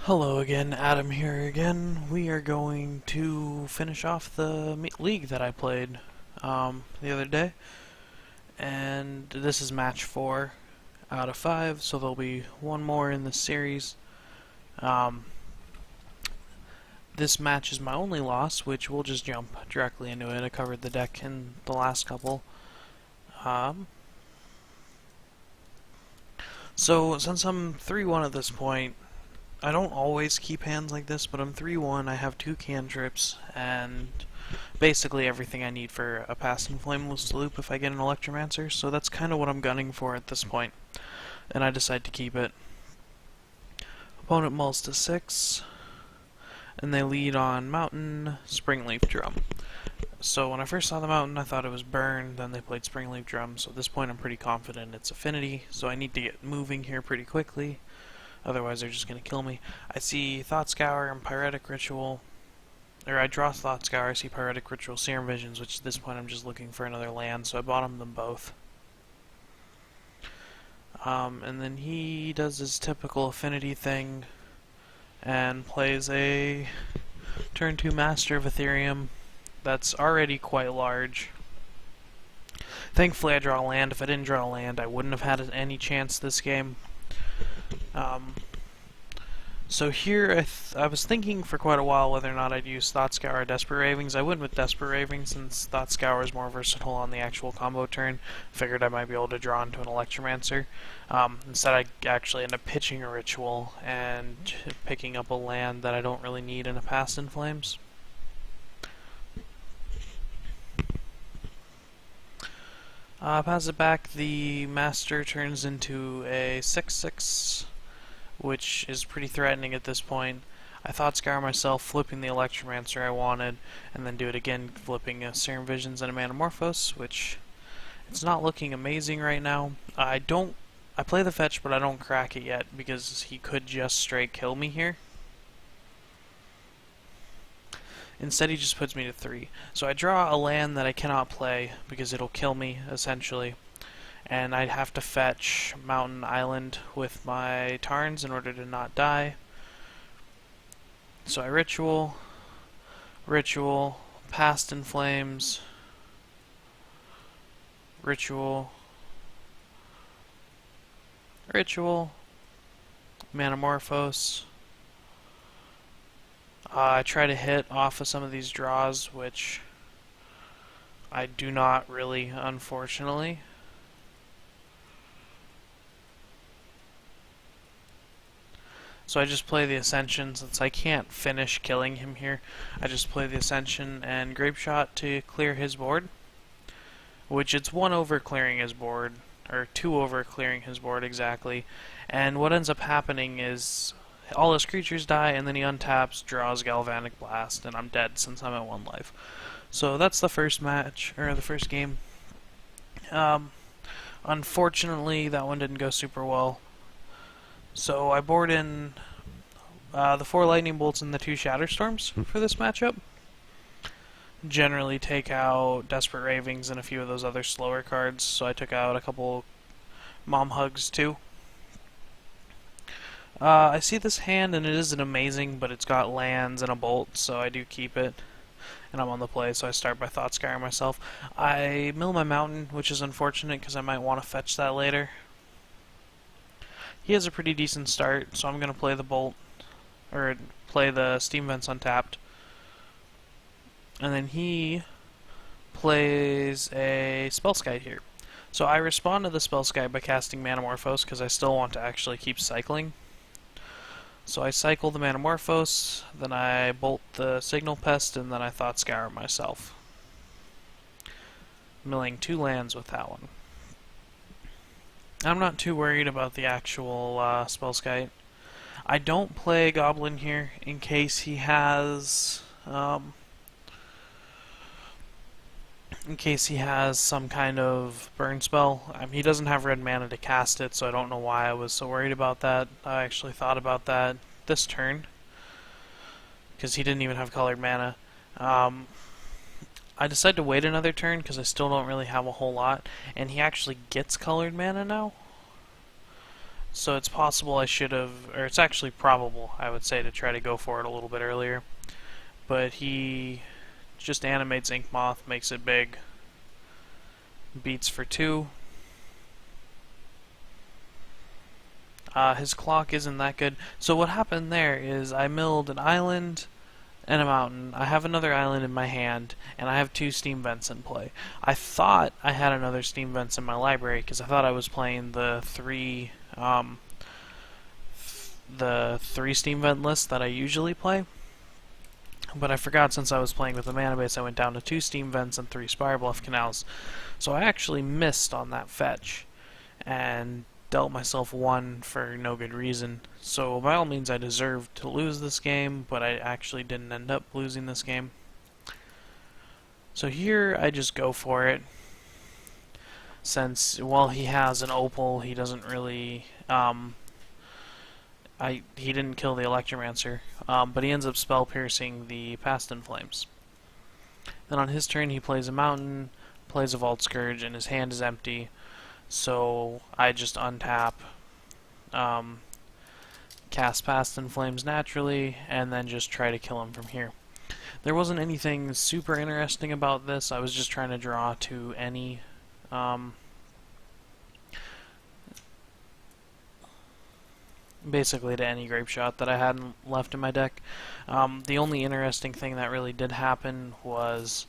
Hello again, Adam here again. We are going to finish off the league that I played the other day, and this is match 4 out of 5, so there'll be one more in the series. Um, this match is my only loss, which we'll just jump directly into it. I covered the deck in the last couple. Um, so since I'm 3-1 at this point, I don't always keep hands like this, but I'm 3-1, I have 2 cantrips, and basically everything I need for a Past and Flameless Loop if I get an Electromancer, so that's kind of what I'm gunning for at this point, and I decide to keep it. Opponent mulls to 6, and they lead on Mountain, Springleaf Drum. So when I first saw the Mountain, I thought it was Burn, then they played Springleaf Drum, so at this point I'm pretty confident it's Affinity, so I need to get moving here pretty quickly. Otherwise, they're just going to kill me. I see Thought Scour and Pyretic Ritual. Or I draw Thought Scour, I see Pyretic Ritual, Serum Visions, which at this point I'm just looking for another land, so I bottomed them both. And then he does his typical Affinity thing and plays a turn 2 Master of Ethereum that's already quite large. Thankfully I draw a land. If I didn't draw a land, I wouldn't have had any chance this game. So here, I was thinking for quite a while whether or not I'd use Thought Scour or Desperate Ravings. I went with Desperate Ravings since Thought Scour is more versatile on the actual combo turn. Figured I might be able to draw into an Electromancer. Instead, I actually end up pitching a Ritual and picking up a land that I don't really need in a Past in Flames. Pass it back, the Master turns into a 6/6. Which is pretty threatening at this point. I Thought Scour myself, flipping the Electromancer I wanted, and then do it again, flipping a Serum Visions and a Manamorphose, which it's not looking amazing right now. I play the fetch, but I don't crack it yet, because he could just straight kill me here. Instead, he just puts me to 3. So I draw a land that I cannot play, because it'll kill me, essentially. And I'd have to fetch Mountain Island with my Tarns in order to not die. So I Ritual, Past in Flames, Ritual, Manamorphose. I try to hit off of some of these draws, which I do not really, unfortunately. So I just play the Ascension, since I can't finish killing him here. I just play the Ascension and Grape Shot to clear his board. Which it's 1 over clearing his board, or 2 over clearing his board exactly. And what ends up happening is all his creatures die, and then he untaps, draws Galvanic Blast, and I'm dead since I'm at 1 life. So that's the first match, or the first game. Unfortunately, that one didn't go super well. So I board in the 4 Lightning Bolts and the 2 Shatterstorms for this matchup. Generally take out Desperate Ravings and a few of those other slower cards, so I took out a couple Mom Hugs too. I see this hand and it isn't amazing, but it's got lands and a bolt, so I do keep it. And I'm on the play, so I start by Thought Scour myself. I mill my Mountain, which is unfortunate because I might want to fetch that later. He has a pretty decent start, so I'm going to play the Bolt, or play the Steam Vents untapped. And then he plays a Spellskite here. So I respond to the Spellskite by casting Manamorphose, because I still want to actually keep cycling. So I cycle the Manamorphose, then I bolt the Signal Pest, and then I Thought Scour myself. Milling 2 lands with that one. I'm not too worried about the actual Spellskite. I don't play Goblin here in case he has some kind of burn spell. He doesn't have red mana to cast it, so I don't know why I was so worried about that. I actually thought about that this turn, because he didn't even have colored mana. I decided to wait another turn because I still don't really have a whole lot, and he actually gets colored mana now. So it's possible I should have, or it's actually probable, I would say, to try to go for it a little bit earlier. But he just animates Ink Moth, makes it big, beats for 2. His clock isn't that good. So what happened there is I milled an island and a mountain. I have another island in my hand, and I have 2 steam vents in play. I thought I had another steam vents in my library because I thought I was playing the 3 steam vent list that I usually play. But I forgot, since I was playing with the mana base, I went down to 2 steam vents and 3 Spire Bluff Canals. So I actually missed on that fetch and dealt myself 1 for no good reason. So by all means I deserved to lose this game, but I actually didn't end up losing this game. So here I just go for it. Since, while he has an Opal, he doesn't really he didn't kill the Electromancer, but he ends up spell piercing the Past in Flames. Then on his turn he plays a mountain, plays a Vault Scourge, and his hand is empty. So I just untap, cast Past in Flames naturally, and then just try to kill him from here. There wasn't anything super interesting about this. I was just trying to draw to any basically to any Grape Shot that I had left in my deck. The only interesting thing that really did happen was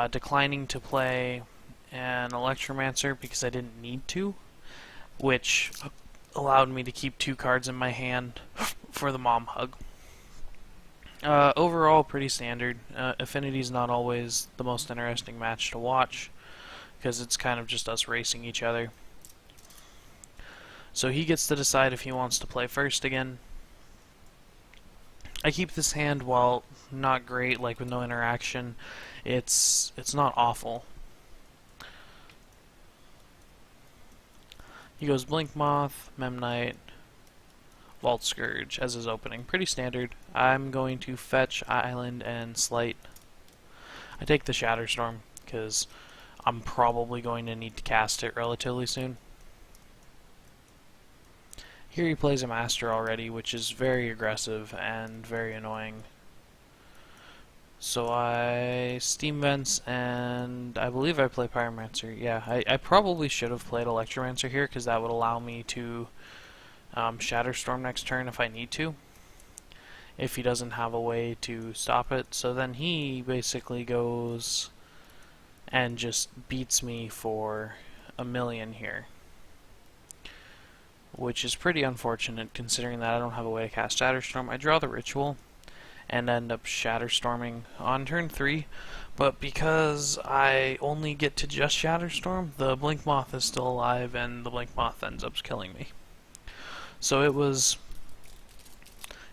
declining to play an Electromancer because I didn't need to, which allowed me to keep 2 cards in my hand for the Mom Hug. Overall, pretty standard. Affinity's not always the most interesting match to watch because it's kind of just us racing each other. So he gets to decide if he wants to play first again. I keep this hand, while not great, like with no interaction, it's not awful. He goes Blink Moth, Memnite, Vault Scourge as his opening. Pretty standard. I'm going to fetch Island and Slight. I take the Shatterstorm because I'm probably going to need to cast it relatively soon. Here he plays a Master already, which is very aggressive and very annoying. So I Steam Vents, and I believe I play Pyromancer. Yeah, I probably should have played Electromancer here, because that would allow me to Shatterstorm next turn if I need to, if he doesn't have a way to stop it. So then he basically goes and just beats me for 1,000,000 here, which is pretty unfortunate considering that I don't have a way to cast Shatterstorm. I draw the Ritual and end up Shatterstorming on turn 3, but because I only get to just Shatterstorm, the Blink Moth is still alive and the Blink Moth ends up killing me. So it was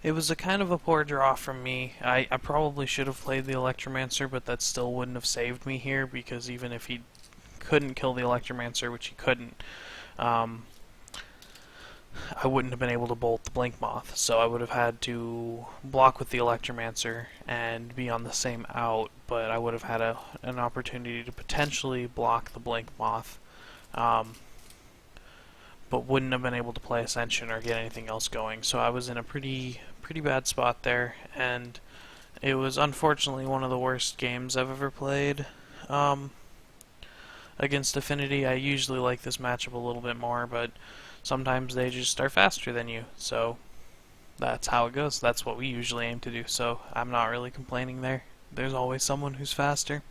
a kind of a poor draw from me. I probably should have played the Electromancer, but that still wouldn't have saved me here, because even if he couldn't kill the Electromancer, which he couldn't, I wouldn't have been able to bolt the Blink Moth, so I would have had to block with the Electromancer and be on the same out, but I would have had an opportunity to potentially block the Blink Moth, but wouldn't have been able to play Ascension or get anything else going. So I was in a pretty bad spot there, and it was unfortunately one of the worst games I've ever played against Affinity. I usually like this matchup a little bit more, but sometimes they just are faster than you, so that's how it goes. That's what we usually aim to do, so I'm not really complaining there. There's always someone who's faster.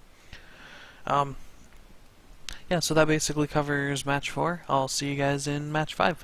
Yeah, so that basically covers match 4. I'll see you guys in match 5.